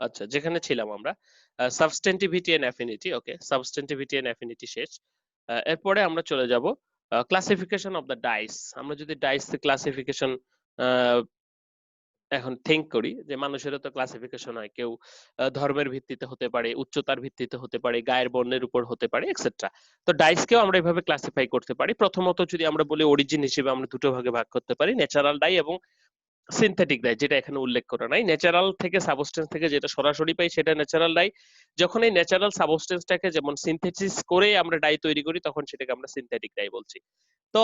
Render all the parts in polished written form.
আচ্ছা, যেখানে ছিলাম আমরা substantivity and affinity. Okay, substantivity and affinity শেষ। এরপরে আমরা চলে যাব ক্লাসিফিকেশন অফ দ্য ডাইস। আমরা যদি ডাইস ক্লাসিফিকেশন এখন থিংক করি যে মানুষেরও তো ক্লাসিফিকেশন হয়, কেউ ধর্মের ভিত্তিতে হতে পারে, উচ্চতার ভিত্তিতে হতে পারে, গায়ের বর্ণের উপর হতে পারে, এক্সেট্রা। তো ডাইসকেও আমরা এভাবে ক্লাসিফাই করতে পারি। প্রথমত যদি আমরা বলি অরিজিন হিসেবে আমরা দুটো ভাগে ভাগ করতে পারি, ন্যাচারাল ডাই এবং সিনথেটিক ডাই, যেটা এখানে উল্লেখ করা নাই। ন্যাচারাল থেকে সাবস্টেন্স থেকে যেটা সরাসরি পাই সেটা ন্যাচারাল ডাই। যখন এই ন্যাচারাল সাবস্টেন্সটাকে যেমন সিনথেসিস করে আমরা ডাই তৈরি করি তখন সেটাকে আমরা সিনথেটিক ডাই বলছি। তো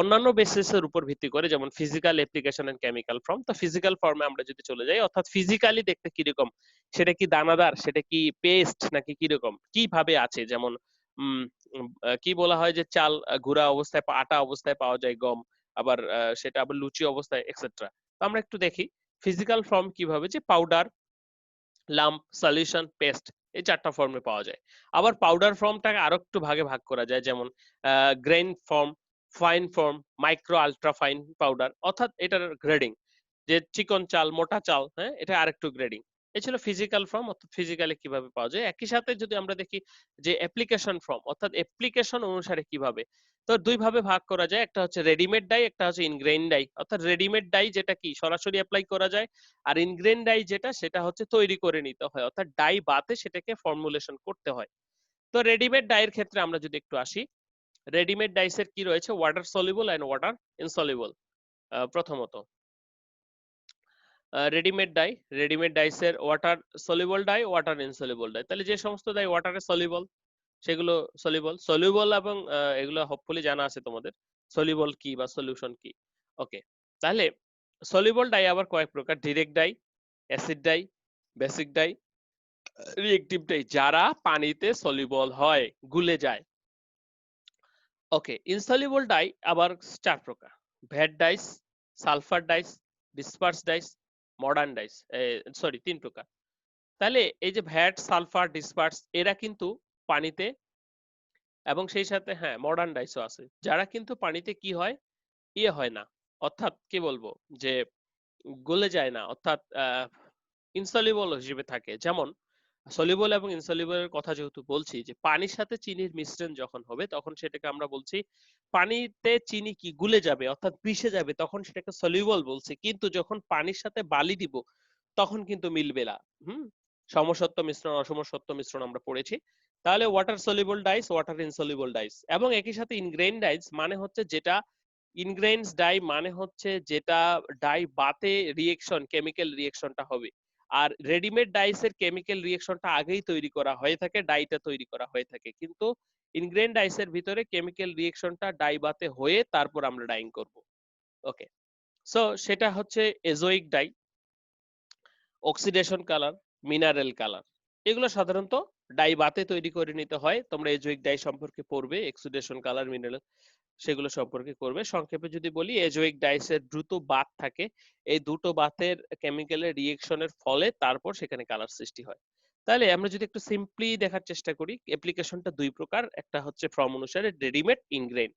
অন্যান্য বেসিসের উপর ভিত্তি করে, যেমন physical application and chemical form. তো ফিজিক্যাল ফর্মে আমরা যদি চলে যাই, অর্থাৎ ফিজিক্যালি দেখতে কিরকম, সেটা কি দানাদার, সেটা কি পেস্ট, নাকি কিরকম, কিভাবে আছে। যেমন উম কি বলা হয় যে চাল গুঁড়া অবস্থায় আটা অবস্থায় পাওয়া যায়, গম আবার সেটা আবার লুচি অবস্থায়, এক্সেট্রা। তো আমরা একটু দেখি ফিজিক্যাল ফর্ম কিভাবে, যে পাউডার, লাম্প, সলিউশন, পেস্ট, এই চারটা ফর্মে পাওয়া যায়। আবার পাউডার ফর্মটাকে আরো একটু ভাগে ভাগ করা যায়, যেমন grain form, fine form, micro ultra fine powder, অর্থাৎ এটার গ্রেডিং, যে চিকন চাল, মোটা চাল, হ্যাঁ, এটা আরেকটু গ্রেডিং। এই ছিল ফিজিক্যাল ফর্ম, অর্থাৎ ফিজিক্যালি কিভাবে পাওয়া যায়। একই সাথে যদি আমরা দেখি যে অ্যাপ্লিকেশন ফর্ম, অর্থাৎ অ্যাপ্লিকেশন অনুসারে কিভাবে, তো দুই ভাবে ভাগ করা যায়। একটা হচ্ছে রেডিমেড ডাই, একটা হচ্ছে ইনগ্রেইন ডাই। অর্থাৎ রেডিমেড ডাই যেটা কি সরাসরি অ্যাপ্লাই করা যায়, আর ইনগ্রেইন ডাই যেটা সেটা হচ্ছে তৈরি করে নিতে হয়, অর্থাৎ ডাই বাতে সেটাকে ফর্মুলেশন করতে হয়। তো রেডিমেড ডাইয়ের ক্ষেত্রে আমরা যদি একটু আসি, রেডিমেড ডাইসের কি রয়েছে, water soluble and water insoluble. প্রথমত রেডিমেড ডাইসের water soluble dye, water insoluble dye. তাহলে যে সমস্ত ডাই ওয়াটারে সলিবল সেগুলো সলিবল সলিবল, এবং এগুলো হোপফুলি জানা আছে তোমাদের, সলিবল কি বা সলিউশন কি। ওকে, তাহলে সলিবল ডাই আবার কয়েক প্রকার: direct die, acid die, basic die, reactive die, যারা পানিতে সলিবল হয়, গুলে যায়। ওকে, ইনসলিবল ডাই আবার চার প্রকার: vat dyes, sulphur dyes, disperse dyes, modern dyes. Sorry, তিন প্রকার। তাহলে এই যে ভ্যাট, সালফার, ডিসপার্স, এরা কিন্তু পানিতে, এবং সেই সাথে হ্যাঁ মডার্ন ডাইসও আছে, যারা কিন্তু পানিতে কি হয়, ইয়ে হয় না, অর্থাৎ কি বলবো, যে গলে যায় না, অর্থাৎ ইনসলিবল হিসেবে থাকে। যেমন সলিবল এবং ইনসলিবল এর কথা যেহেতু বলছি, যে পানির সাথে চিনির মিশ্রণ যখন হবে তখন সেটাকে আমরা বলছি, পানিতে চিনি কি গুলে যাবে অর্থাৎ মিশে যাবে, তখন সেটাকে সলিবল বলছি। কিন্তু যখন পানির সাথে বালি দিব তখন কিন্তু মিলবে না। হুম, সমসত্ব মিশ্রণ, অসমসত্ব মিশ্রণ আমরা পড়েছি। তাহলে water soluble dyes, water insoluble dyes, এবং একই সাথে ইনগ্রেইন ডাইস মানে হচ্ছে যেটা, ইনগ্রেইনস ডাই মানে হচ্ছে যেটা ডাই বাতে রিয়েকশন, কেমিক্যাল রিয়েকশনটা হবে। আর রেডিমেড ডাইস এর কেমিক্যাল রিয়েকশনটা আগেই তৈরি করা হয়ে থাকে, ডাইটা তৈরি করা হয়ে থাকে, কিন্তু ইনগ্রেইন ডাইস এর ভিতরে কেমিক্যাল রিয়েকশনটা ডাই বাতে হয়ে তারপর আমরা ডাইং করব। ওকে, সো সেটা হচ্ছে এজোইক die, oxidation colour, mineral colour. এগুলো সাধারণত ডাই বাতে তৈরি করে নিতে হয়। তোমরা এজোইক ডাই সম্পর্কে পড়বে, অক্সিডেশন কালার, মিনারেল, সেগুলো সম্পর্কে করবে। সংক্ষেপে যদি বলি, এজোইক ডাইসের দ্রুত বাত থাকে, এই দুটো বাতের কেমিক্যালের রিয়েকশনের ফলে তারপর সেখানে কালার সৃষ্টি হয়। তাহলে আমরা যদি একটু সিম্পলি দেখার চেষ্টা করি, অ্যাপ্লিকেশনটা দুই প্রকার, একটা হচ্ছে ফর্ম অনুসারে রেডিমেড, ইনগ্রেইন।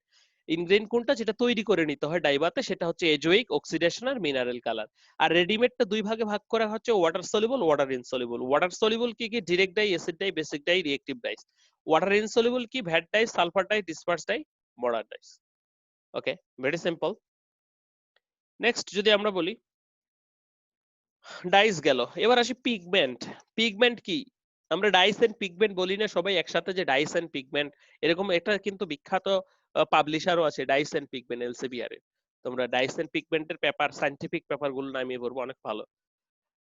ইনগ্রেইন কোনটা, যেটা তৈরি করে নিতে হয় ডাইবাতে, সেটা হচ্ছে এজোইক, অক্সিডেশন আর মিনারেল কালার। আর রেডিমেডটা দুই ভাগে ভাগ করা হচ্ছে, water soluble, water insoluble. Water soluble কি কি, direct die, acid die, basic die, reactive dice. Water insoluble কি, VAT die, sulphur die, disperse die, modern dice. ওকে, ভেরি সিম্পল। নেক্সট যদি আমরা বলি, ডাইস গেল, এবার আসি পিগমেন্ট। পিগমেন্ট কি, আমরা ডাইস এন্ড পিগমেন্ট বলি না সবাই একসাথে, যে ডাইস এন্ড পিগমেন্ট এরকম, এটা কিন্তু বিখ্যাত পাবলিশারও আছে, ডাইস এন্ড পিগমেন্ট, এলসেভিয়ার এর। তোমরা ডাইস এন্ড পিগমেন্টের পেপার, সায়েন্টিফিক পেপার গুলো নামিয়ে পড়বো, অনেক ভালো।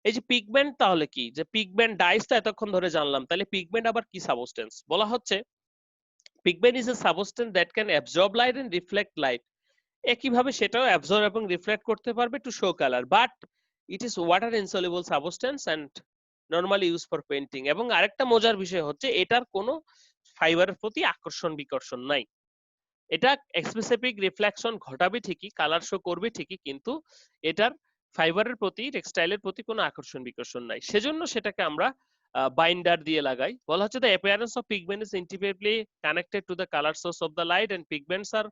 এই যে পিগমেন্ট, তাহলে কি, যে পিগমেন্ট ডাইসটা এতক্ষণ ধরে জানলাম, তাহলে পিগমেন্ট আবার কি সাবস্টেন্স বলা হচ্ছে, pigment is a substance that can absorb light and reflect light. একইভাবে সেটাও অ্যাবজর্ব এবং রিফ্লেক্ট করতে পারবে to show colour, but it is water insoluble substance and normally use for painting. এবং আরেকটা মজার বিষয় হচ্ছে এটার কোনো ফাইবারের প্রতি আকর্ষণ বিকর্ষণ নাই। এটা স্পেসিফিক রিফ্লেকশন ঘটাবে ঠিকই, কালার শো করবে ঠিকই, কিন্তু এটার ফাইবারের প্রতি, টেক্সটাইলের প্রতি কোনো আকর্ষণ বিকর্ষণ নাই। সেজন্য সেটাকে আমরা বাইন্ডার দিয়ে লাগাই। বলা হচ্ছে the appearance of pigment is integrally connected to the colour source of the light, and pigments are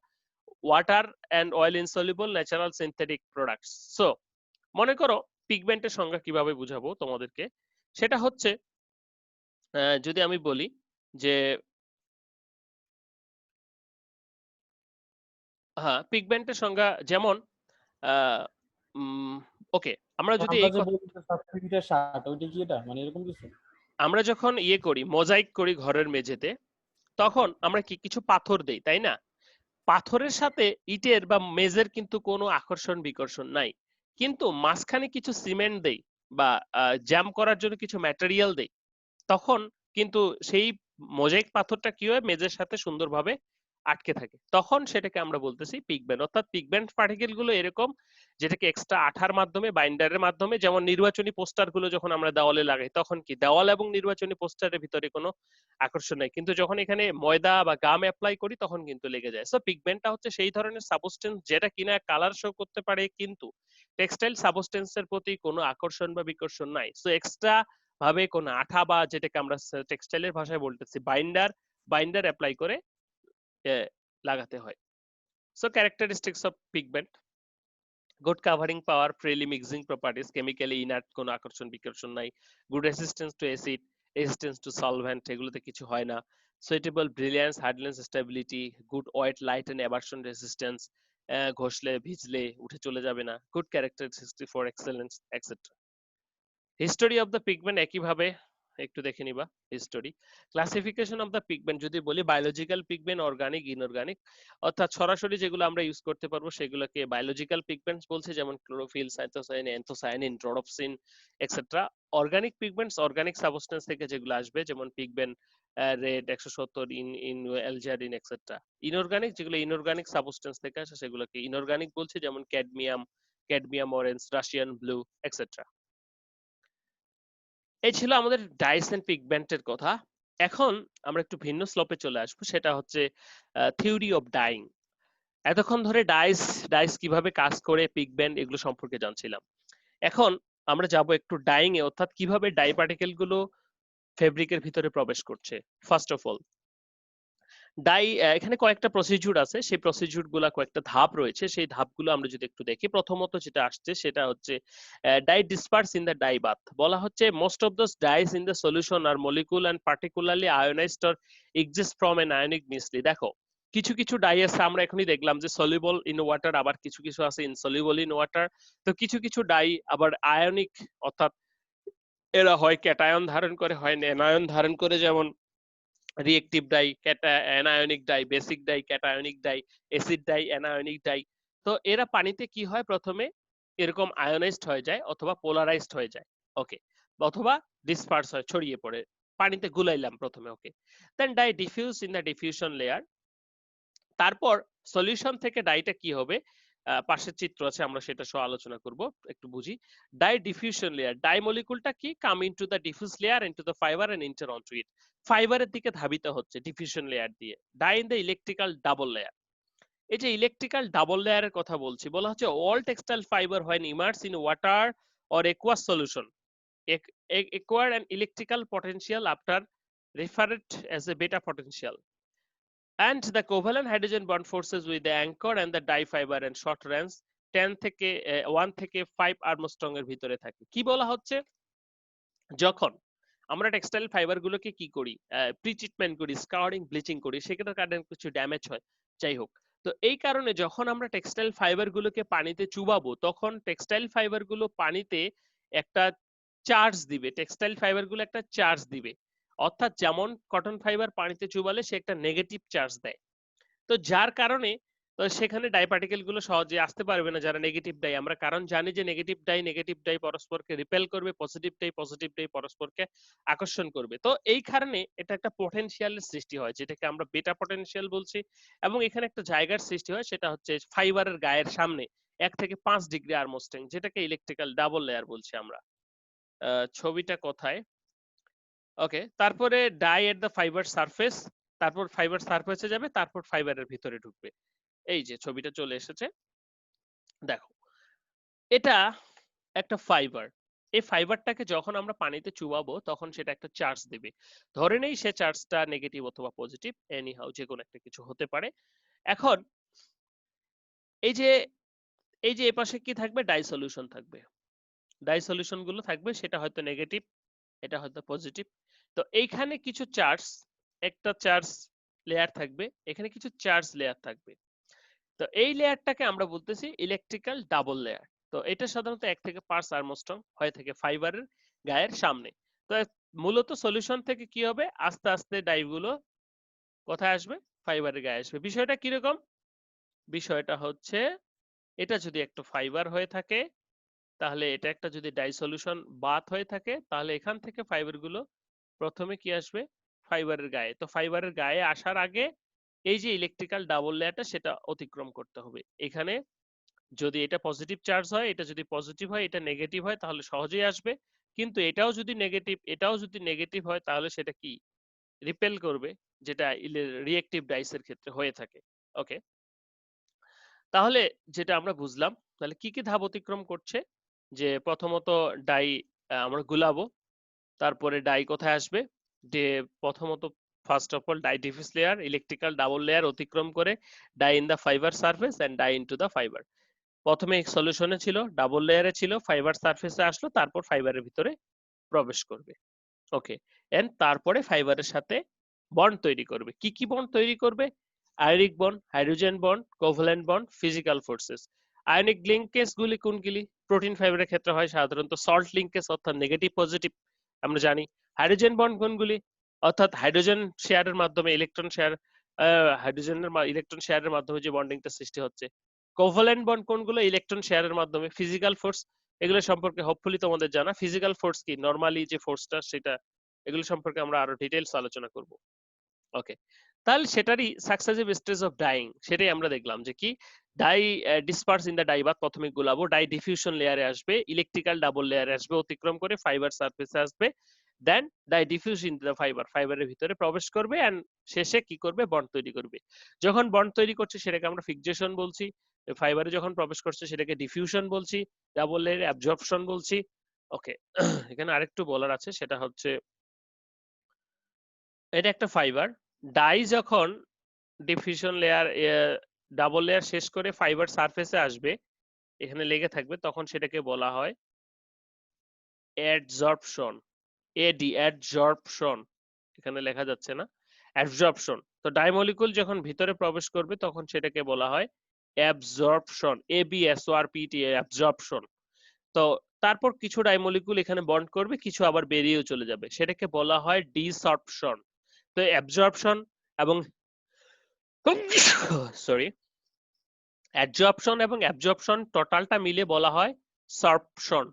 water and oil insoluble natural synthetic products. So মনে করো পিগমেন্টের সংজ্ঞা কিভাবে বুঝাবো তোমাদেরকে, সেটা হচ্ছে যদি আমি বলি যে হ্যাঁ, পিগমেন্টের সংজ্ঞা যেমন ওকে, আমরা যদি আমরা এই যে বলি 7 ওইটা কি এটা মানে এরকম কিছু? আমরা যখন ইয়ে করি, মোজাইক করি ঘরের মেঝেতে, তখন আমরা কি কিছু পাথর দেই, তাই না? পাথরের সাথে ইটের বা মেঝের কিন্তু কোনো আকর্ষণ বিকর্ষণ নাই, কিন্তু মাঝখানে কিছু সিমেন্ট দেই বা জ্যাম করার জন্য কিছু ম্যাটেরিয়াল দেই, তখন কিন্তু সেই মোজাইক পাথরটা কি হয়, মেঝের সাথে সুন্দরভাবে আটকে থাকে, তখন সেটাকে আমরা বলতেছি পিগমেন্ট। অর্থাৎ পিগমেন্ট পার্টিকেল গুলো এরকম, যেটাকে এক্সট্রা আঠার মাধ্যমে, বাইন্ডারের মাধ্যমে, যেমন নির্বাচনী পোস্টার গুলো যখন আমরা দেওয়ালে লাগাই, তখন কি দেওয়াল এবং নির্বাচনী পোস্টারের ভিতরে কোনো আকর্ষণ নেই, কিন্তু যখন এখানে ময়দা বা গাম অ্যাপ্লাই করি তখন কিন্তু লেগে যায়। সো পিগমেন্টটা হচ্ছে সেই ধরনের সাবস্টেন্স যেটা কিনা কালার শো করতে পারে, কিন্তু টেক্সটাইল সাবস্টেন্সের প্রতি কোনো আকর্ষণ বা বিকর্ষণ নাই। সো এক্সট্রা ভাবে কোনো আঠা বা যেটাকে আমরা টেক্সটাইলের ভাষায় বলতেছি বাইন্ডার, বাইন্ডার অ্যাপ্লাই করে লাগাতে হয়। So characteristics of pigment: good covering power, freely mixing properties, chemically inert, কোনো আকর্ষণ বিকর্ষণ নাই, good resistance to acid, resistance to solvent, এগুলোতে কিছু হয় না, suitable brilliance, hardness, stability, good wet, light and abrasion resistance, ঘষলে ভিজলে উঠে চলে যাবে না, good characteristics for excellence, etcetera. History of the pigment একইভাবে একটু দেখে নিবা। History, classification of the pigment যদি বলি, বায়োলজিক্যাল পিগমেন্ট, অর্গানিক, ইনঅর্গানিক, অর্থাৎ সরাসরি যেগুলো আমরা ইউজ করতে পারবো সেগুলোকে বায়োলজিক্যাল পিগমেন্টস বলছে, যেমন chlorophyll, cytosine, anthocyanin, rhodopsin, etcetera. Organic pigments organic substance থেকে যেগুলো আসবে, যেমন pigment red 170, in alizarin, etcetera. Inorganic যেগুলো ইনঅর্গানিক সাবস্টেন্স থেকে আসে সেগুলোকে ইনঅর্গানিক বলছে, যেমন cadmium, cadmium orange, Russian blue, etcetera. এই ছিল আমাদের ডাইস এন্ড পিগমেন্টের কথা। এখন আমরা একটু ভিন্ন স্লোপে চলে আসবো, সেটা হচ্ছে থিওরি অফ ডাইং। এতক্ষণ ধরে ডাইস, ডাইস কিভাবে কাজ করে, পিগমেন্ট, এগুলো সম্পর্কে জানছিলাম। এখন আমরা যাব একটু ডাইং এ, অর্থাৎ কিভাবে ডাই পার্টিকেল গুলো ফেব্রিকের ভিতরে প্রবেশ করছে। ফার্স্ট অফ অল, ডাই, এখানে কয়েকটা প্রসিডিউর আছে, সেই প্রসিডিউর গুলা, কয়েকটা ধাপ রয়েছে, সেই ধাপগুলো আমরা যদি একটু দেখি। প্রথমত যেটা আসছে সেটা হচ্ছে dye disperse in the dye bath. বলা হচ্ছে most of those dyes in the solution are molecule and particularly ionized or exist from an ionic micelle. দেখো, কিছু কিছু ডাই আছে, আমরা এখনই দেখলাম যে সলিউবল ইন ওয়াটার, আবার কিছু কিছু আছে ইনসলিউবল ইন ওয়াটার। তো কিছু কিছু ডাই আবার আয়নিক, অর্থাৎ এরা হয় ক্যাটায়ন ধারণ করে, হয় অ্যানায়ন ধারণ করে, যেমন reactive die, anionic die, basic die, cationic die, acid die, anionic die. তো এরা পানিতে কি হয়, প্রথমে এরকম আয়োনাইজড হয়ে যায় অথবা পোলারাইজড হয়ে যায়, ওকে, অথবা ডিসপার্স হয়, ছড়িয়ে পড়ে, পানিতে গুলাইলাম প্রথমে, okay. Then dye diffuse in the diffusion layer. তারপর সলিউশন থেকে ডাইটা কি হবে, পাশের চিত্র আছে, আমরা সেটা সহ আলোচনা করব, একটু বুঝি। ডাই ডিফিউশন লেয়ার, ডাই মলিকুলটা কি, come into the diffuse layer, into the fibre and enter onto it. ফাইবারের দিকে ধাবিত হচ্ছে ডিফিউশন লেয়ার দিয়ে। Dye in the electrical double layer. এই যে ইলেকট্রিক্যাল ডাবল লেয়ারের কথা বলছি, বলা হচ্ছে all textile fibre when immerse in water or aqueous solution acquire an electrical potential after referred as a beta potential, and the covalent hydrogen bond forces with the anchor and the dye fiber and short range 10 থেকে 1 থেকে 5 Armstrong এর ভিতরে থাকে। কি বলা হচ্ছে, যখন আমরা টেক্সটাইল ফাইবার গুলোকে কি করি, প্রি ট্রিটমেন্ট করি, স্কাউরিং, ব্লিচিং করি, সেক্ষেত্রে কারণে কিছু ড্যামেজ হয়, যাই হোক। তো এই কারণে যখন আমরা টেক্সটাইল ফাইবার গুলোকে পানিতে চুবাবো, তখন টেক্সটাইল ফাইবার গুলো পানিতে একটা চার্জ দিবে, টেক্সটাইল ফাইবার গুলো একটা চার্জ দিবে, অর্থাৎ যেমন কটন ফাইবার পানিতে চুবালে সে একটা নেগেটিভ চার্জ দেয়। তো যার কারণে তো সেখানে ডাই পার্টিকেল গুলো সহজে আসতে পারবে না, যারা নেগেটিভ ডাই, আমরা কারণ জানি যে নেগেটিভ ডাই পরস্পরকে রিপেল করবে, পজিটিভ ডাই পরস্পরকে আকর্ষণ করবে। তো এই কারণে এটা একটা পটেনশিয়ালের সৃষ্টি হয়, যেটাকে আমরা বেটা পটেনশিয়াল বলছি। এবং এখানে একটা জায়গার সৃষ্টি হয়, সেটা হচ্ছে ফাইবারের গায়ের সামনে 1 থেকে 5 ডিগ্রি আর্মস্ট্রং, যেটাকে ইলেকট্রিক্যাল ডাবল লেয়ার বলছি আমরা। ছবিটা কোথায়, ওকে। তারপরে die at the fibre surface, তারপর ফাইবার সারফেসে যাবে, তারপর ফাইবারের ভিতরে ঢুকবে। এই যে ছবিটা চলে এসেছে, দেখো, এটা একটা ফাইবার। এই ফাইবারটাকে যখন আমরা পানিতে চুবাবো, তখন সেটা একটা চার্জ দিবে। ধরে নেই সে চার্জটা নেগেটিভ অথবা পজিটিভ, এনি হাউ যে কোনো একটা কিছু হতে পারে। এখন এই যে এই যে এপাশে কি থাকবে, ডাই সলিউশন থাকবে। ডাই সলিউশন গুলো থাকবে, সেটা হয়তো নেগেটিভ এটা হয়তো পজিটিভ। তো এইখানে কিছু চার্জ, একটা চার্জ লেয়ার থাকবে, এখানে কিছু চার্জ লেয়ার থাকবে। তো এই লেয়ারটাকে আমরা বলতেছি ইলেকট্রিক্যাল ডাবল লেয়ার। তো এটা সাধারণত 1 থেকে 5 আর্মস্ট্রং হয়ে থাকে ফাইবারের গায়ের সামনে। তো মূলত সলিউশন থেকে কি হবে, আস্তে আস্তে ডাইগুলো কোথায় আসবে, ফাইবারের গায়ে আসবে। বিষয়টা কিরকম, বিষয়টা হচ্ছে এটা যদি একটা ফাইবার হয়ে থাকে, তাহলে এটা একটা যদি ডাই সলিউশন বাত হয়ে থাকে, তাহলে এখান থেকে ফাইবার গুলো প্রথমে কি আসবে, ফাইবারের গায়ে। তো ফাইবারের গায়ে আসার আগে এই যে ইলেকট্রিক্যাল ডাবল লেয়ারটা সেটা অতিক্রম করতে হবে। এখানে যদি এটা পজিটিভ চার্জ হয়, এটা যদি পজিটিভ হয়, এটা নেগেটিভ হয়, তাহলে সহজেই আসবে। কিন্তু এটাও যদি নেগেটিভ, এটাও যদি নেগেটিভ হয়, তাহলে সেটা কি রিপেল করবে, যেটা রিঅ্যাক্টিভ ডাইসের ক্ষেত্রে হয়ে থাকে। ওকে, তাহলে যেটা আমরা বুঝলাম, তাহলে কি কি ধাপ অতিক্রম করছে, যে প্রথমত ডাই আমরা গুলাবো, তারপরে ডাই কোথায় আসবে, যে প্রথমত first of all dye diffuse layer, electrical double layer অতিক্রম করে dye in the fibre surface and dye into the fibre. প্রথমে সলিউশনে ছিল, ডাবল লেয়ারে ছিল, ফাইবার সারফেসে আসলো, তারপর ফাইবারের ভিতরে প্রবেশ করবে। ওকে, এন্ড তারপরে ফাইবারের সাথে বন্ড তৈরি করবে। কি কি বন্ড তৈরি করবে, ionic bond, hydrogen bond, covalent bond, physical forces. Ionic linkage গুলি কোনগুলি, প্রোটিন ফাইবারের ক্ষেত্রে হয় সাধারণত সল্ট লিংকেজ অর্থাৎ নেগেটিভ পজিটিভ আমরা জানি। হাইড্রোজেন বন্ড কোনগুলি, অর্থাৎ হাইড্রোজেন শেয়ারের মাধ্যমে ইলেকট্রন শেয়ার, হাইড্রোজেনের ইলেকট্রন শেয়ারের মাধ্যমে যে বন্ডিংটা সৃষ্টি হচ্ছে। কোভ্যালেন্ট বন্ড কোনগুলো, ইলেকট্রন শেয়ারের মাধ্যমে। ফিজিক্যাল ফোর্স, এগুলো সম্পর্কে হোপফুলি তোমাদের জানা। ফিজিক্যাল ফোর্স কি, নরমালি যে ফোর্সটা সেটা, এগুলো সম্পর্কে আমরা আরো ডিটেইলস আলোচনা করব। ওকে, তাহলে সেটারই সাকসেসিভ স্টেজ অফ ডাইং, সেটাই আমরা দেখলাম যে কি, die disperse in the die, বা প্রথমে গুলাবো, ডাই ডিফিউশন লেয়ারে আসবে, ইলেকট্রিক্যাল ডাবল লেয়ারে আসবে, অতিক্রম করে ফাইবার সারফেসে আসবে, দেন dye diffuse in the fibre, ফাইবারের ভিতরে প্রবেশ করবে, এন্ড শেষে কি করবে, বন্ড তৈরি করবে। যখন বন্ড তৈরি করছে সেটাকে আমরা ফিক্সেশন বলছি, ফাইবারে যখন প্রবেশ করছে সেটাকে ডিফিউশন বলছি, ডাবল লেয়ারে অ্যাবজর্পশন বলছি। ওকে, এখানে আরেকটু বলার আছে, সেটা হচ্ছে এটা একটা ফাইবার, ডাই যখন ডিফিউশন লেয়ার ডাবল লেয়ার শেষ করে ফাইবার সারফেসে আসবে, এখানে লেগে থাকবে, তখন সেটাকে বলা হয় অ্যাডজর্পশন। এডি, অ্যাডজর্পশন, এখানে লেখা যাচ্ছে না, অ্যাবজর্পশন। তো ডাইমলিকুল যখন ভিতরে প্রবেশ করবে তখন সেটাকে বলা হয় অ্যাবজর্পশন, ABSORPT, অ্যাবজর্পশন। তো তারপর কিছু ডাইমলিকুল এখানে বন্ড করবে, কিছু আবার বেরিয়েও চলে যাবে, সেটাকে বলা হয় ডিসঅর্পশন। তো অ্যাবজর্পশন এবং সরি, অ্যাডজর্পশন এবং অ্যাবজর্পশন টোটালটা মিলে বলা হয় সর্পশন।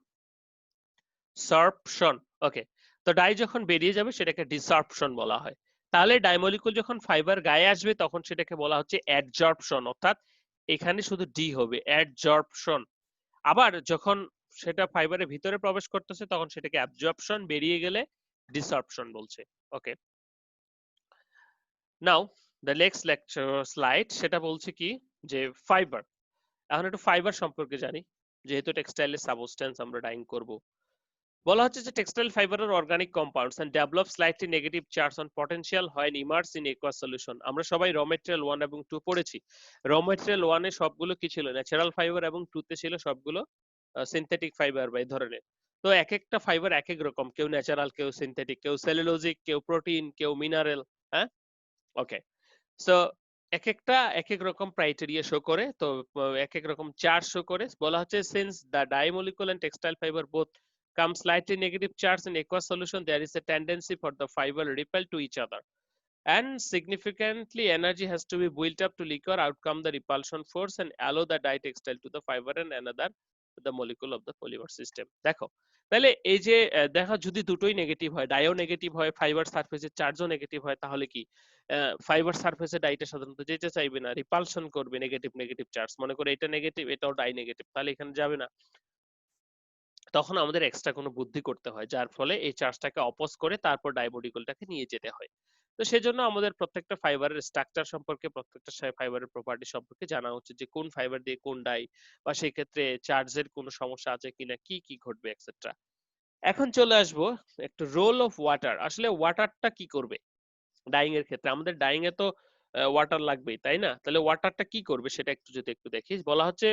সর্পশন, ওকে। তো ডাই যখন বেরিয়ে যাবে সেটাকে ডিসঅর্পশন বলা হয়। তাহলে ডাইমলিকুল যখন ফাইবার গায়ে আসবে তখন সেটাকে বলা হচ্ছে অ্যাডজর্পশন, অর্থাৎ এখানে শুধু ডি হবে, অ্যাডজর্পশন। আবার যখন সেটা ফাইবারের ভিতরে প্রবেশ করতেছে তখন সেটাকে অ্যাবজর্পশন, বেরিয়ে গেলে ডিসঅর্পশন বলছে। ওকে, নাও দ্য নেক্সট লেকচার স্লাইড, সেটা বলছে কি, যে ফাইবার। এখন একটু ফাইবার সম্পর্কে জানি, যেহেতু টেক্সটাইলের সাবস্টেন্স আমরা ডাইং করব। বলা হচ্ছে যে টেক্সটাইল ফাইবারের organic compounds and develop slightly negative charge on potential when immerse in aqueous solution. আমরা সবাই র মেটেরিয়াল 1 এবং 2 পড়েছি। র মেটেরিয়াল 1 এ সবগুলো কি ছিল, ন্যাচারাল ফাইবার, এবং 2 তে ছিল সবগুলো সিনথেটিক ফাইবার বা এই ধরনের। তো এক একটা ফাইবার এক এক রকম, কেউ ন্যাচারাল, কেউ সিনথেটিক, কেউ সেলুলোজিক, কেউ প্রোটিন, কেউ মিনারেল। হ্যাঁ, ওকে। সো এক একটা এক এক রকম ক্রাইটেরিয়া শো করে, তো এক এক রকম চার্জ শো করে। বলা হচ্ছে since the dye molecule and textile fibre both come slightly negative charge in aqueous solution, there is a tendency for the fiber repel to each other, and significantly energy has to be built up to liquor outcome the repulsion force and allow the ditextile to the fiber and another the molecule of the polymer system. দেখো, তাহলে এই যে দেখা, যদি দুটোই negative হয়, ডাইও negative হয়, fibre সারফেসে চার্জও নেগেটিভ হয়, তাহলে কি ফাইবার সারফেসে ডাইটা সাধারণত যেতে চাইবে না, রিপালশন করবে নেগেটিভ নেগেটিভ চার্জ। মনে করে এটা নেগেটিভ, এটাও ডাই নেগেটিভ, তাহলে এখানে যাবে না। তখন আমাদের এক্সট্রা কোনো বুদ্ধি করতে হয়, যার ফলে এই চার্জটাকে অপোজ করে তারপর ডাইমলিকুলটাকে নিয়ে যেতে হয়। তো সেজন্য আমাদের প্রত্যেকটা ফাইবারের স্ট্রাকচার সম্পর্কে, প্রত্যেকটা ফাইবারের প্রপার্টি সম্পর্কে জানা উচিত, যে কোন ফাইবার দিয়ে কোন ডাই, বা সেই ক্ষেত্রে চার্জের কোনো সমস্যা আছে কিনা, কি কি ঘটবে এক্সেট্রা। এখন চলে আসবো একটু রোল অফ ওয়াটার। আসলে ওয়াটারটা কি করবে ডাইং এর ক্ষেত্রে, আমাদের ডাইং এ তো ওয়াটার লাগবেই, তাই না? তাহলে ওয়াটারটা কি করবে সেটা একটু দেখি। বলা হচ্ছে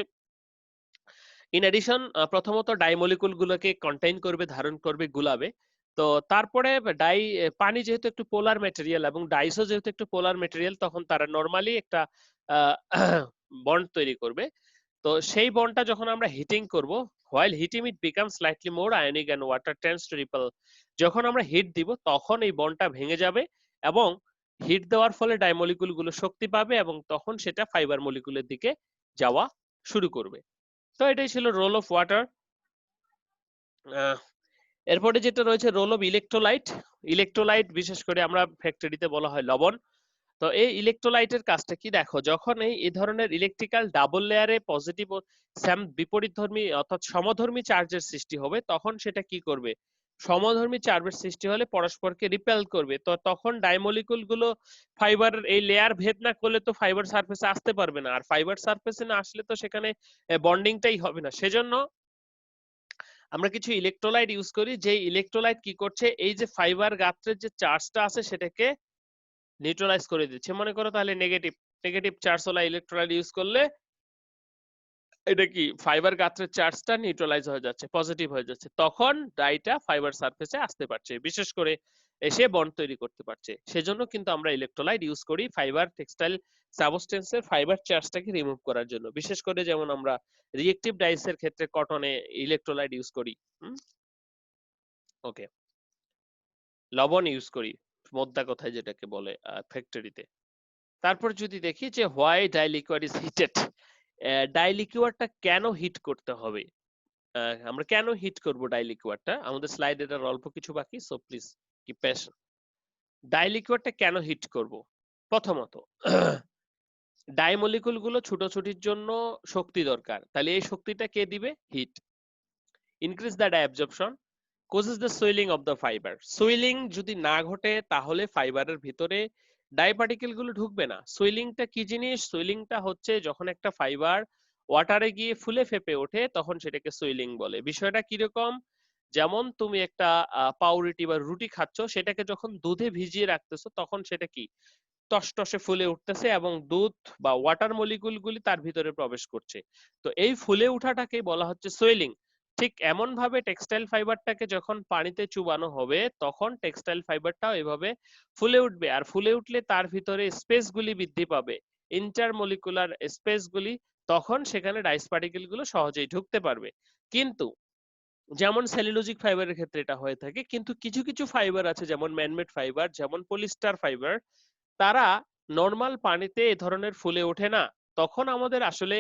ইন এডিশন, প্রথমত ডাইমলিকুল গুলোকে কন্টেইন করবে, ধারণ করবে, গুলাবে। তো তারপরে ডাই পানি যেহেতু একটু পোলার ম্যাটেরিয়াল এবং ডাইসও যেহেতু একটু পোলার ম্যাটেরিয়াল, তখন তারা নরমালি একটা বন্ড তৈরি করবে। তো সেই বন্ডটা যখন আমরা হিটিং করব, while heating it becomes slightly more ionic and water tends to repel. যখন আমরা হিট দিব তখন এই বন্ডটা ভেঙে যাবে এবং হিট দেওয়ার ফলে ডাইমলিকুল গুলো শক্তি পাবে এবং তখন সেটা ফাইবার মলিকুলের দিকে যাওয়া শুরু করবে। তো এটাই ছিল রোল অফ ওয়াটার। এরপরে যেটা রয়েছে রোল অফ ইলেকট্রোলাইট। ইলেকট্রোলাইট বিশেষ করে আমরা ফ্যাক্টরিতে বলা হয় লবণ। তো এই ইলেকট্রোলাইটের কাজটা কি দেখো, যখন এই ধরনের ইলেকট্রিক্যাল ডাবল লেয়ারে পজিটিভ ও বিপরীতধর্মী অর্থাৎ সমধর্মী চার্জের সৃষ্টি হবে, তখন সেটা কি করবে, সমধর্মী চার্জের সৃষ্টি হলে পরস্পরকে রিপেল করবে। তো তখন ডাইমলিকুল গুলো ফাইবারের এই লেয়ার ভেদ না করলে তো ফাইবার সারফেসে আসতে পারবে না, আর ফাইবার সারফেসে না আসলে তো সেখানে বন্ডিংটাই হবে না। সেজন্য আমরা কিছু ইলেকট্রোলাইট ইউজ করি, যে ইলেকট্রোলাইট কি করছে, এই যে ফাইবার গাত্রের যে চার্জটা আছে সেটাকে নিউট্রালাইজ করে দিচ্ছে। মনে করো তাহলে negative negative charge OLA electrolyte use করলে এটা কি ফাইবার গাত্রের চার্জটা নিউট্রালাইজ হয়ে যাচ্ছে, পজিটিভ হয়ে যাচ্ছে, তখন ডাইটা ফাইবার সারফেসে আসতে পারছে, বিশেষ করে এসে বন্ড তৈরি করতে পারছে। সেজন্য কিন্তু আমরা ইলেকট্রোলাইট ইউজ করি ফাইবার টেক্সটাইল সাবস্টেন্সের ফাইবার চার্জটাকে রিমুভ করার জন্য, বিশেষ করে যেমন আমরা রিঅ্যাক্টিভ ডাইসের ক্ষেত্রে কটনে ইলেকট্রোলাইট ইউজ করি। ওকে, লবণ ইউজ করি মোদ্দা কথায় যেটাকে বলে ফ্যাক্টরিতে। তারপর যদি দেখি যে why dye liquid is heated, dye লিকুইডটা কেন হিট করতে হবে, আমরা কেন হিট করব ডাই লিকুইডটা, আমাদের স্লাইডে এটার অল্প কিছু বাকি, so please keep patient. Die লিকুইডটা কেন হিট করব, প্রথমত ডাই মলিকুল গুলো ছুটোছুটির জন্য শক্তি দরকার, তাহলে এই শক্তিটা কে দিবে, heat. Increase the dye absorption, causes the swelling of the fiber. Swelling যদি না ঘটে তাহলে ফাইবারের ভিতরে ডাই পার্টিকেল গুলো ঢুকবে না। সুইলিংটা কি জিনিস, সুইলিংটা হচ্ছে যখন একটা ফাইবার ওয়াটারে গিয়ে ফুলে ফেপে ওঠে তখন সেটাকে সুইলিং বলে। বিষয়টা কিরকম, যেমন তুমি একটা পাউরুটি বা রুটি খাচ্ছ, সেটাকে যখন দুধে ভিজিয়ে রাখতেছো তখন সেটা কি টসটসে ফুলে উঠতেছে এবং দুধ বা ওয়াটার মলিকুল গুলি তার ভিতরে প্রবেশ করছে। তো এই ফুলে ওঠাটাকে বলা হচ্ছে সুইলিং। ঠিক এমন ভাবে টেক্সটাইল ফাইবারটাকে যখন পানিতে চুবানো হবে তখন টেক্সটাইল ফাইবারটাও এভাবে ফুলে উঠবে, আর ফুলে উঠলে তার ভিতরে স্পেস গুলি বৃদ্ধি পাবে, ইন্টারমলিকুলার স্পেস গুলি, তখন সেখানে ডাইস পার্টিকেল গুলো সহজেই ঢুকতে পারবে। কিন্তু যেমন সেলুলোজিক ফাইবারের ক্ষেত্রে এটা হয়ে থাকে, কিন্তু কিছু কিছু ফাইবার আছে যেমন ম্যানমেড ফাইবার, যেমন পলিস্টার ফাইবার, তারা নরমাল পানিতে এ ধরনের ফুলে ওঠে না, তখন আমাদের আসলে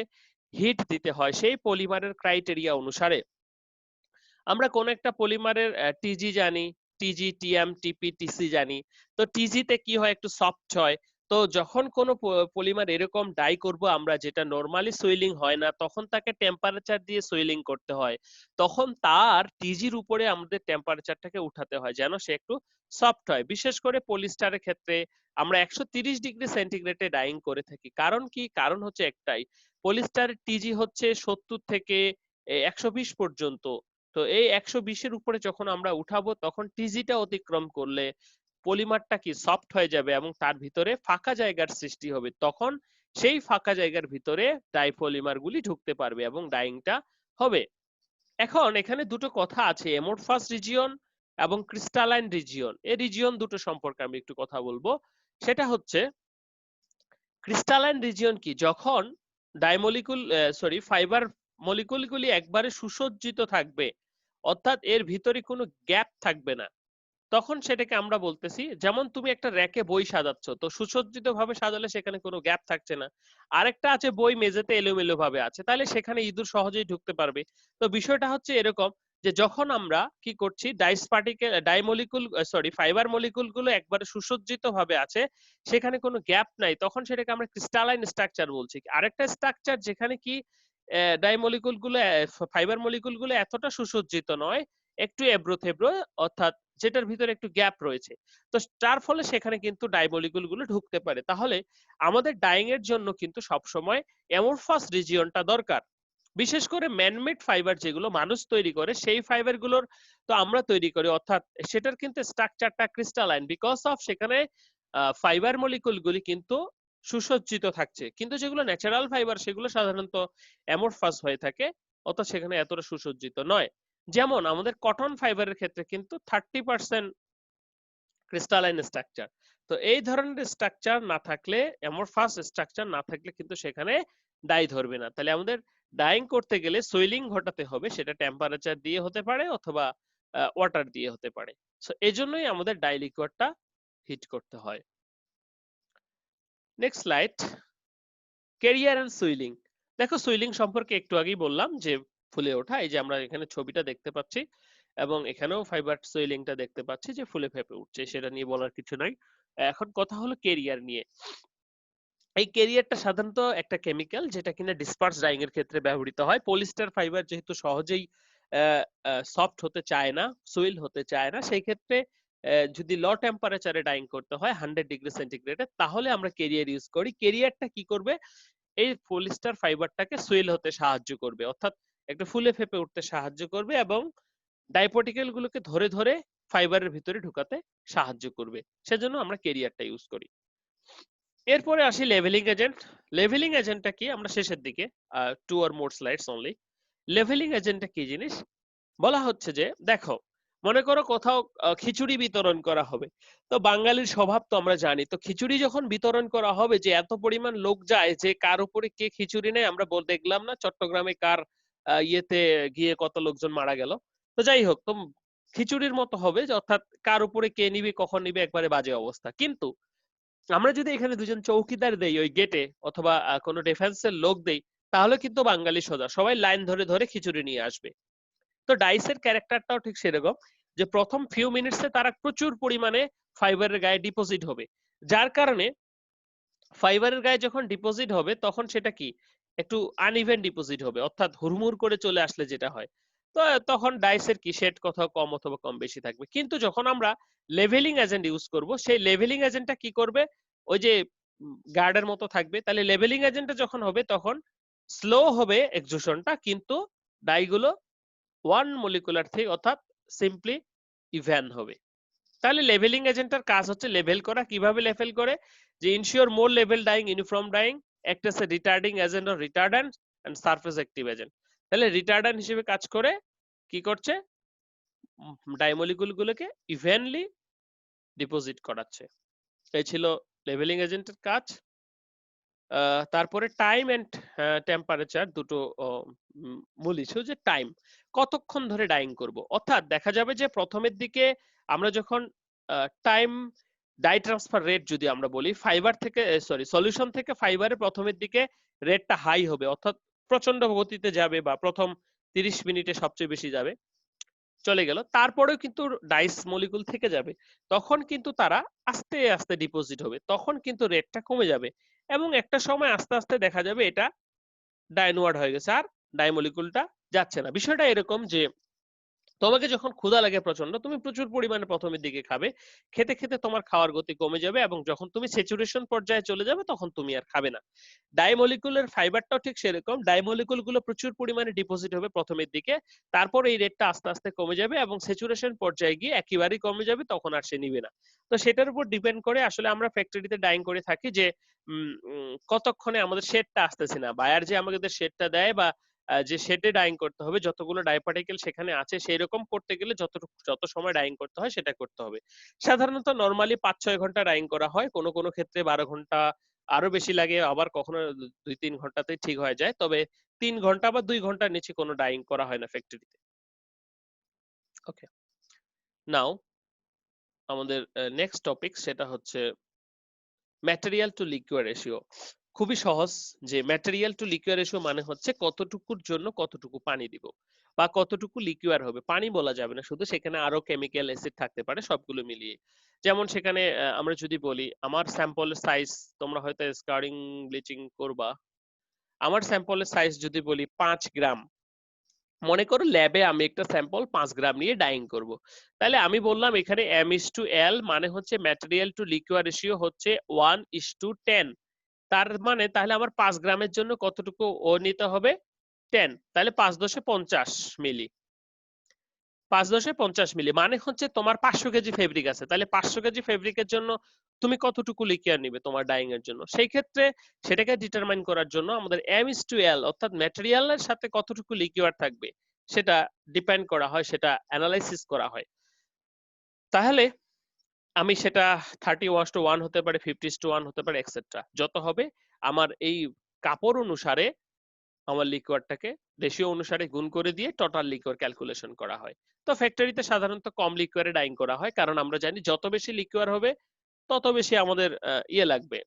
হিট দিতে হয় সেই পলিমারের ক্রাইটেরিয়া অনুসারে। আমরা কোন একটা পলিমারের টিজি জানি, টিজি, টিএম, টিপি, টিসি জানি। তো টিজিতে কি হয়, একটু সফট হয়। তো যখন কোনো পলিমার এরকম ডাই করব আমরা, যেটা নরমালি সুইলিং হয় না, তখন তাকে টেম্পারেচার দিয়ে সুইলিং করতে হয়। তখন তার টিজির উপরে আমাদের টেম্পারেচারটাকে উঠাতে হয় যেন সে একটু সফট হয়। বিশেষ করে পলিস্টারের ক্ষেত্রে আমরা 130 ডিগ্রি সেন্টিগ্রেডে ডাইং করে থাকি। কারণ কি, কারণ হচ্ছে একটাই, পলিস্টারের টিজি হচ্ছে 70 থেকে 120 পর্যন্ত। তো এই 120 এর উপরে যখন আমরা উঠাবো তখন টিজিটা অতিক্রম করলে পলিমারটা কি সফট হয়ে যাবে এবং তার ভিতরে ফাঁকা জায়গার সৃষ্টি হবে, তখন সেই ফাঁকা জায়গার ভিতরে ডাইপলিমার গুলি ঢুকতে পারবে এবং ডাইংটা হবে। এখন এখানে দুটো কথা আছে, এমরফাস রিজিয়ন এবং ক্রিস্টালাইন রিজিয়ন। এই রিজিয়ন দুটো সম্পর্কে আমি একটু কথা বলবো। সেটা হচ্ছে ক্রিস্টালাইন রিজিয়ন কি, যখন ডাইমলিকুল ফাইবার মলিকুলগুলি একবারে সুসজ্জিত থাকবে, অর্থাৎ এর ভিতরে কোনো গ্যাপ থাকবে না, তখন সেটাকে আমরা বলতেছি, যেমন তুমি একটা র্যাকে বই সাজাচ্ছ, তো সুসজ্জিত ভাবে সাজালে সেখানে কোনো গ্যাপ থাকছে না। আরেকটা আছে বই মেঝেতে এলোমেলো ভাবে আছে, তাহলে সেখানে ইঁদুর সহজেই ঢুকতে পারবে। তো বিষয়টা হচ্ছে এরকম, যে যখন আমরা কি করছি, ডাইস পার্টিকেল ডাইমলিকুল ফাইবার মলিকুল গুলো একবারে সুসজ্জিত ভাবে আছে, সেখানে কোনো গ্যাপ নাই, তখন সেটাকে আমরা ক্রিস্টালাইন স্ট্রাকচার বলছি। আরেকটা স্ট্রাকচার যেখানে কি ডাইমলিকুল গুলো ফাইবার মলিকুল গুলো এতটা সুসজ্জিত নয়, একটু এবড়ো থেবড়ো, অর্থাৎ যেটার ভিতরে একটু গ্যাপ রয়েছে, তো তার ফলে সেখানে কিন্তু ডাইমলিকুল গুলো ঢুকতে পারে। তাহলে আমাদের ডাইং এর জন্য কিন্তু সবসময় অ্যামরফাস রিজিয়নটা দরকার। বিশেষ করে ম্যানমেড ফাইবার যেগুলো মানুষ তৈরি করে, সেই ফাইবার গুলোর তো আমরা তৈরি করি, অর্থাৎ সেটার কিন্তু স্ট্রাকচারটা ক্রিস্টালাইন, বিকজ অফ সেখানে ফাইবার মলিকুল গুলি কিন্তু সুসজ্জিত থাকছে। কিন্তু যেগুলো ন্যাচারাল ফাইবার সেগুলো সাধারণত অ্যামরফাস হয়ে থাকে, অর্থাৎ সেখানে এতটা সুসজ্জিত নয়। যেমন আমাদের কটন ফাইবারের ক্ষেত্রে কিন্তু 30% ক্রিস্টালাইন স্ট্রাকচার। তো এই ধরনের স্ট্রাকচার না থাকলে, অ্যামরফাস স্ট্রাকচার না থাকলে কিন্তু সেখানে ডাই ধরবে না। তাহলে আমাদের ডাইং করতে গেলে সুইলিং ঘটাতে হবে, সেটা টেম্পারেচার দিয়ে হতে পারে অথবা ওয়াটার দিয়ে হতে পারে। সো এজন্যই আমাদের ডাই লিকুইডটা হিট করতে হয়। Next slide, carrier and swelling. দেখো সুইলিং সম্পর্কে একটু আগেই বললাম যে ফুলে ওঠা, এই যে আমরা এখানে ছবিটা দেখতে পাচ্ছি এবং এখানেও ফাইবার সুইলিংটা দেখতে পাচ্ছি যে ফুলে ফেপে উঠছে, সেটা নিয়ে বলার কিছু নাই। এখন কথা হলো ক্যারিয়ার নিয়ে। এই ক্যারিয়ারটা সাধারণত একটা কেমিক্যাল যেটা কিনা ডিসপার্স ডাইং এর ক্ষেত্রে ব্যবহৃত হয়। পলিস্টার ফাইবার যেহেতু সহজেই সফট হতে চায় না, সুইল হতে চায় না, সেই ক্ষেত্রে যদি লো টেম্পারেচারে ডাইং করতে হয় 100°C, তাহলে আমরা ক্যারিয়ার ইউজ করি। ক্যারিয়ারটা কি করবে, এই পলিস্টার ফাইবারটাকে সুইল হতে সাহায্য করবে, অর্থাৎ একটা ফুলে ফেপে উঠতে সাহায্য করবে এবং ডাইপার্টিকেল গুলোকে ধরে ধরে ফাইবারের ভিতরে ঢুকাতে সাহায্য করবে। সেজন্য আমরা ক্যারিয়ারটা ইউজ করি। এরপরে আসি লেভেলিং এজেন্ট। লেভেলিং এজেন্টটা কি, আমরা শেষের দিকে 2 or more slides only। Leveling এজেন্টটা কি জিনিস, বলা হচ্ছে যে দেখো, মনে করো কোথাও খিচুড়ি বিতরণ করা হবে। তো বাঙালির স্বভাব তো আমরা জানি, তো খিচুড়ি যখন বিতরণ করা হবে যে এত পরিমাণ লোক যায় যে কার উপরে কে খিচুড়ি নেয়, আমরা দেখলাম না চট্টগ্রামে কার ইয়েতে গিয়ে কত লোকজন মারা গেল। তো যাই হোক, তো খিচুড়ির মতো হবে যে অর্থাৎ কার উপরে কে নিবে কখন নিবে একবারে বাজে অবস্থা। কিন্তু আমরা যদি এখানে দুজন চৌকিদার দেই ওই গেটে অথবা কোনো ডিফেন্সের লোক দেই, তাহলে কিন্তু বাঙালি সোজা সবাই লাইন ধরে ধরে খিচুড়ি নিয়ে আসবে। তো ডাইসের ক্যারেক্টারটাও ঠিক সেরকম, যে প্রথম ফিউ মিনিটসে তারা প্রচুর পরিমাণে ফাইবারের গায়ে ডিপোজিট হবে, যার কারণে ফাইবারের গায়ে যখন ডিপোজিট হবে তখন সেটা কি একটু আনইভেন ডিপোজিট হবে, অর্থাৎ হুড়মুড় করে চলে আসলে যেটা হয়। তো তখন ডাইসের কি শেড কোথাও কম অথবা কম বেশি থাকবে। কিন্তু যখন আমরা লেভেলিং এজেন্ট ইউজ করব, সেই লেভেলিং এজেন্টটা কি করবে, ওই যে গার্ডের মতো থাকবে, তাহলে লেভেলিং এজেন্টটা যখন হবে তখন স্লো হবে এক্সজুশনটা, কিন্তু ডাইগুলো ওয়ান মলিকুলার থেকে অর্থাৎ সিম্পলি ইভেন হবে। তাহলে লেভেলিং এজেন্টের কাজ হচ্ছে লেভেল করা। কিভাবে লেভেল করে, যে ensure more level dyeing uniform dyeing, একটা আছে retarding agent or retardant and surface active agent. তাহলে রিটার্ডেন্ট হিসেবে কাজ করে, কি করছে, ডাইমলিকুল গুলোকে ইভেনলি ডিপোজিট করাচ্ছে। এই ছিল লেভেলিং এজেন্টের কাজ। তারপরে টাইম এন্ড টেম্পারেচার দুটো মূল ইস্যু, যে টাইম কতক্ষণ ধরে ডাইং করব। অর্থাৎ দেখা যাবে যে প্রথমের দিকে আমরা যখন টাইম ডাই ট্রান্সফার রেট যদি আমরা বলি, ফাইবার থেকে সলিউশন থেকে ফাইবারে প্রথমের দিকে রেটটা হাই হবে, অর্থাৎ প্রচন্ড গতিতে যাবে বা প্রথম 30 মিনিটে সবচেয়ে বেশি যাবে, চলে গেল। তারপরেও কিন্তু ডাইস মলিকুল থেকে যাবে, তখন কিন্তু তারা আস্তে আস্তে ডিপোজিট হবে, তখন কিন্তু রেটটা কমে যাবে এবং একটা সময় আস্তে আস্তে দেখা যাবে এটা ডাইনওয়ার্ড হয়ে গেছে, আর ডাই মলিকুলটা যাচ্ছে না। বিষয়টা এরকম যে তোমাকে যখন ক্ষুধা লাগে প্রচন্ড, তুমি প্রচুর পরিমাণে প্রথমের দিকে খাবে, খেতে খেতে তোমার খাওয়ার গতি কমে যাবে এবং যখন তুমি স্যাচুরেশন পর্যায়ে চলে যাবে তখন তুমি আর খাবে না। ডাইমলিকুলার ফাইবারটাও ঠিক সেরকম, ডাইমলিকুল গুলো প্রচুর পরিমাণে ডিপোজিট হবে প্রথমের দিকে, তারপর এই রেটটা আস্তে আস্তে কমে যাবে এবং স্যাচুরেশন পর্যায়ে গিয়ে একেবারেই কমে যাবে, তখন আর সে নিবে না। তো সেটার উপর ডিপেন্ড করে আসলে আমরা ফ্যাক্টরিতে ডাইং করে থাকি যে কতক্ষণে আমাদের শেডটা আসতেছে না, বায়ার যে আমাদের শেডটা দেয় বা যে শেডে ডাইং করতে হবে, যতগুলো ডাই পার্টিকেল সেখানে আছে সেই রকম করতে গেলে যত সময় ডাইং করতে হয় সেটা করতে হবে। সাধারণত নরমালি 5-6 ঘন্টা ডাইং করা হয়, কোনো কোনো ক্ষেত্রে 12 ঘন্টা আরো বেশি লাগে, আবার কখনো 2-3 ঘন্টাতেই ঠিক হয়ে যায়। তবে 3 ঘন্টা বা 2 ঘন্টার নিচে কোনো ডাইং করা হয় না ফ্যাক্টরিতে। ওকে, নাও আমাদের নেক্সট টপিক, সেটা হচ্ছে ম্যাটেরিয়াল টু লিকুইড রেশিও। খুবই সহজ, যে ম্যাটেরিয়াল টু লিকুইড রেশিও মানে হচ্ছে কতটুকুর জন্য কতটুকু পানি দিব বা কতটুকু লিকুইড হবে। পানি বলা যাবে না শুধু, সেখানে আরো কেমিক্যাল অ্যাসিড থাকতে পারে, সবগুলো মিলিয়ে। যেমন সেখানে আমরা যদি বলি আমার স্যাম্পলের সাইজ, তোমরা হয়তো স্কারিং ব্লিচিং করবা, আমার স্যাম্পলের সাইজ যদি বলি 5 গ্রাম, মনে করো ল্যাবে আমি একটা স্যাম্পল 5 গ্রাম নিয়ে ডাইং করব, তাহলে আমি বললাম এখানে m/l মানে হচ্ছে ম্যাটেরিয়াল টু লিকুইড রেশিও হচ্ছে 1:10। তার মানে তাহলে আমার 5 গ্রামের জন্য কতটুকু ও নিতে হবে, 10, তাহলে 5×10=50 মিলি। 5×10=50 মিলি মানে হচ্ছে তোমার 500 কেজি ফেব্রিক আছে, তাহলে 500 কেজি ফেব্রিকের জন্য তুমি কতটুকু লিকুইড নিবে তোমার ডাইং এর জন্য। সেই ক্ষেত্রে সেটাকে ডিটারমাইন করার জন্য আমাদের m/l অর্থাৎ ম্যাটেরিয়ালের সাথে কতটুকু লিকুইড থাকবে সেটা ডিপেন্ড করা হয়, সেটা অ্যানালাইসিস করা হয়। তাহলে আমি সেটা 30:1 হতে পারে, 50:1 হতে পারে এটসেট্রা। যত হবে আমার এই কাপড় অনুসারে আমার লিকুয়ারটাকে রেশিও অনুসারে গুণ করে দিয়ে টোটাল লিকুয়ার ক্যালকুলেশন করা হয়। তো ফ্যাক্টরিতে সাধারণত কম লিকুয়ারে ডাইং করা হয়, কারণ আমরা জানি যত বেশি লিকুয়ার হবে তত বেশি আমাদের ইয়ে লাগবে,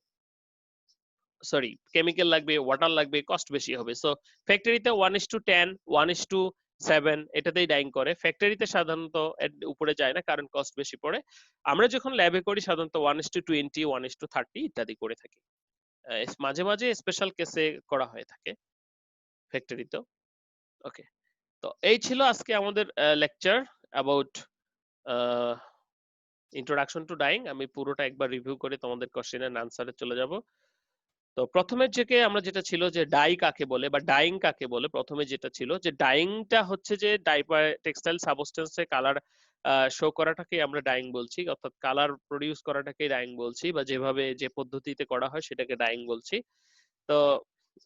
সরি কেমিক্যাল লাগবে, ওয়াটার লাগবে, কস্ট বেশি হবে। সো ফ্যাক্টরিতে 1:10, 1:7 এটাতেই ডাইং করে। ফ্যাক্টরিতে সাধারণত এর উপরে যায় না, কারণ কস্ট বেশি পড়ে। আমরা যখন ল্যাবে করি সাধারণত 1:20, 1:30 ইত্যাদি করে থাকি। মাঝে মাঝে স্পেশাল কেসে করা হয়ে থাকে ফ্যাক্টরিতেও। ওকে, তো এই ছিল আজকে আমাদের lecture about introduction to dyeing. আমি পুরোটা একবার রিভিউ করে তোমাদের কোশ্চেনের আনসারে চলে যাব। তো প্রথমের থেকে আমরা যেটা ছিল যে ডাই কাকে বলে বা ডাইং কাকে বলে, প্রথমে যেটা ছিল যে ডাইংটা হচ্ছে যে ডাইপার টেক্সটাইল সাবস্টেন্সে কালার শো করাটাকে আমরা ডাইং বলছি, অর্থাৎ কালার প্রডিউস করাটাকে ডাইং বলছি, বা যেভাবে যে পদ্ধতিতে করা হয় সেটাকে ডাইং বলছি। তো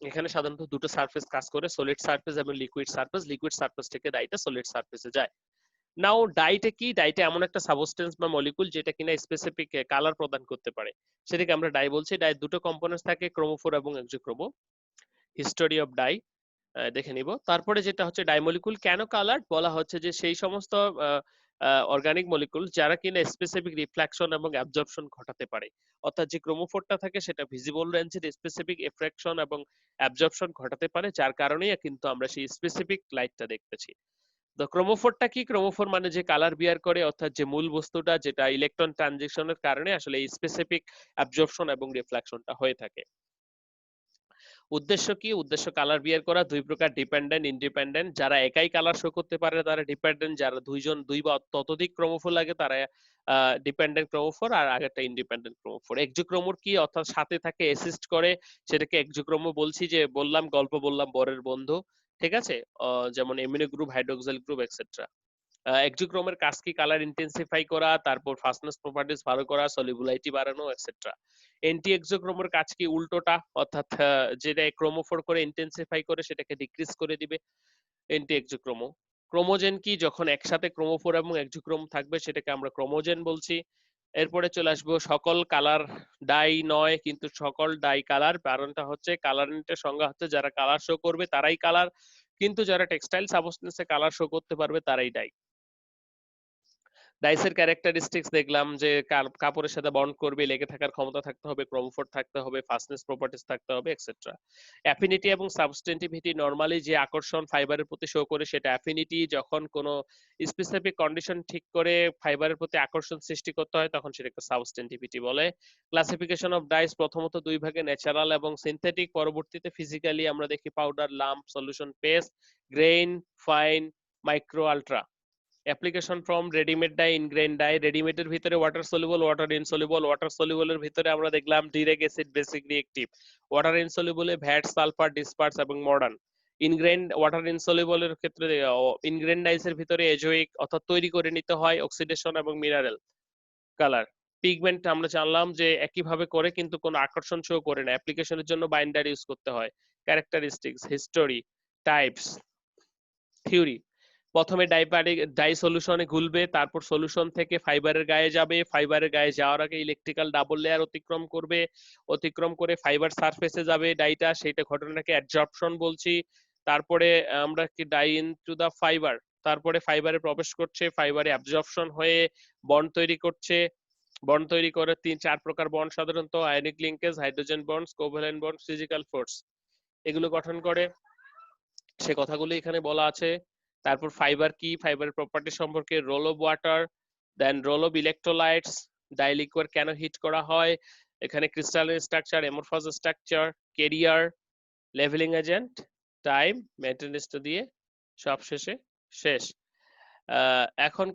এখানে সাধারণত দুটো সারফেস কাজ করে, সলিড সারফেস এবং লিকুইড সারফেস। লিকুইড সারফেস থেকে ডাইটা সলিড সারফেসে যায়। নাও ডাইটা কি? ডাইটা এমন একটা সাবস্টেন্স বা মলিকুল যেটা কিনা স্পেসিফিক কালার প্রদান করতে পারে, সেটাকে আমরা ডাই বলছি। ডাই দুটো কম্পোনেন্টস থাকে, ক্রোমোফোর এবং এক্সোক্রোমো। হিস্টোরি অফ ডাই দেখে নিব। তারপরে যেটা হচ্ছে ডাই মলিকুল কেন কালার বলা হচ্ছে, যে সেই সমস্ত অর্গানিক মলিকুল যারা কিনা স্পেসিফিক রিফ্লেকশন এবং অ্যাবজর্পশন ঘটাতে পারে, অর্থাৎ যে ক্রোমোফোরটা থাকে সেটা ভিজিবল রেঞ্জের স্পেসিফিক রিফ্লেকশন এবং অ্যাবজর্পশন ঘটাতে পারে, যার কারণেই কিন্তু আমরা সেই স্পেসিফিক লাইটটা দেখতেছি। তো ক্রোমোফোরটা কি? ক্রোমোফোর মানে যে কালার বিয়ার করে, অর্থাৎ যে মূল বস্তুটা যেটা ইলেকট্রন ট্রানজিশনের কারণে আসলে এই স্পেসিফিক অ্যাবজর্পশন এবং রিফ্লেকশনটা হয়ে থাকে। উদ্দেশ্য কি? উদ্দেশ্য কালার বিয়ার করা। দুই প্রকার, ডিপেন্ডেন্ট, ইন্ডিপেন্ডেন্ট। যারা একাই কালার শো করতে পারে তারা ডিপেন্ডেন্ট, যারা দুই বা ততোধিক ক্রোমোফোর লাগে তারা ডিপেন্ডেন্ট ক্রোমোফোর, আর আগেরটা ইন্ডিপেন্ডেন্ট ক্রোমোফোর। এক্সোক্রোমোর কি? অর্থাৎ সাথে থাকে, অ্যাসিস্ট করে, সেটাকে এক্সোক্রোমো বলছি। যে বললাম, গল্প বললাম বরের বন্ধু, ঠিক আছে, যেমন amino group, hydroxyl group etcetera. এক্সোক্রোমের কাজ কি? কালার ইন্টেন্সিফাই করা, তারপর ফাস্টনেস প্রপার্টিজ ভালো করা, সলিবুলাইটি বাড়ানো এক্সেট্রা। এন্টি এক্সোক্রোমের কাজ কি? উল্টোটা, অর্থাৎ যেটা ক্রোমোফোর করে ইন্টেন্সিফাই করে সেটাকে ডিক্রিজ করে দিবে এন্টি এক্সোক্রোমো। ক্রোমোজেন কি? যখন একসাথে ক্রোমোফোর এবং এক্সোক্রোম থাকবে সেটাকে আমরা ক্রোমোজেন বলছি। এরপরে চলে আসবো সকল কালার ডাই নয়, কিন্তু সকল ডাই কালার। কারণটা হচ্ছে কালারেন্টের সংজ্ঞা হচ্ছে যারা কালার শো করবে তারাই কালার, কিন্তু যারা টেক্সটাইল সাবস্টেন্সে কালার শো করতে পারবে তারাই ডাই। ডাইসের ক্যারেক্টারিস্টিক্স দেখলাম, যে কাপড়ের সাথে বন্ড করবে, লেগে থাকার ক্ষমতা থাকতে হবে, ক্রোমোফোর থাকতে হবে, ফাস্টনেস প্রপার্টিজ থাকতে হবে এক্সেট্রা। অ্যাফিনিটি এবং সাবস্টেন্টিভিটি, নরমালি যে আকর্ষণ ফাইবারের প্রতি শো করে সেটা অ্যাফিনিটি। যখন কোনো স্পেসিফিক কন্ডিশন ঠিক করে ফাইবারের প্রতি আকর্ষণ সৃষ্টি করতে হয় তখন সেটাকে সাবস্টেন্টিভিটি বলে। ক্লাসিফিকেশন অফ ডাইস প্রথমত দুই ভাগে, ন্যাচারাল এবং সিনথেটিক। পরবর্তীতে ফিজিক্যালি আমরা দেখি powder, lump, solution, paste, grain, fine, micro, ultra. Application from readymade dye, ingrain dye. রেডিমেডের ভিতরে water soluble, water insoluble. Water সলিউবলের ভিতরে আমরা দেখলাম direct acid, basic, reactive. Water ইনসলিউবলে ভ্যাট, সালফার, ডিসপার্স এবং মডার্ন। ইনগ্রেইন ওয়াটার ইনসলিউবলের ক্ষেত্রে ইনগ্রেইন ডাইসের ভিতরে এজোইক, অর্থাৎ তৈরি করে নিতে হয়, অক্সিডেশন এবং মিনারেল কালার। পিগমেন্ট আমরা জানলাম যে একইভাবে করে কিন্তু কোনো আকর্ষণ শো করে না, অ্যাপ্লিকেশনের জন্য বাইন্ডার ইউজ করতে হয়। Characteristics, history, types, theory. প্রথমে ডাই সলিউশনে গুলবে, তারপর সলিউশন থেকে ফাইবারের গায়ে যাবে, ফাইবারের গায়ে যাওয়ার আগে ইলেকট্রিক্যাল ডাবল লেয়ার অতিক্রম করবে, অতিক্রম করে ফাইবার সারফেসে যাবে ডাইটা, সেইটা ঘটনাকে অ্যাডজর্পশন বলছি। তারপরে আমরা কি ডাই ইনটু দা ফাইবার, তারপরে ফাইবারে প্রবেশ করছে, ফাইবারে অ্যাবজর্পশন হয়ে বন্ড তৈরি করছে। বন্ড তৈরি করে 3-4 প্রকার বন্ড সাধারণত: ionic linkage, hydrogen bonds, covalent bond, physical force, এগুলো গঠন করে। সে কথাগুলো এখানে বলা আছে। তারপর ফাইবার কি, ফাইবারের প্রপার্টি সম্পর্কে, role of water, then role of electrolytes, dye liquor কেন হিট করা হয়, এখানে crystalline structure, amorphous structure, carrier, levelling agent, time, maintenance দিয়ে সব শেষে শেষ। এখন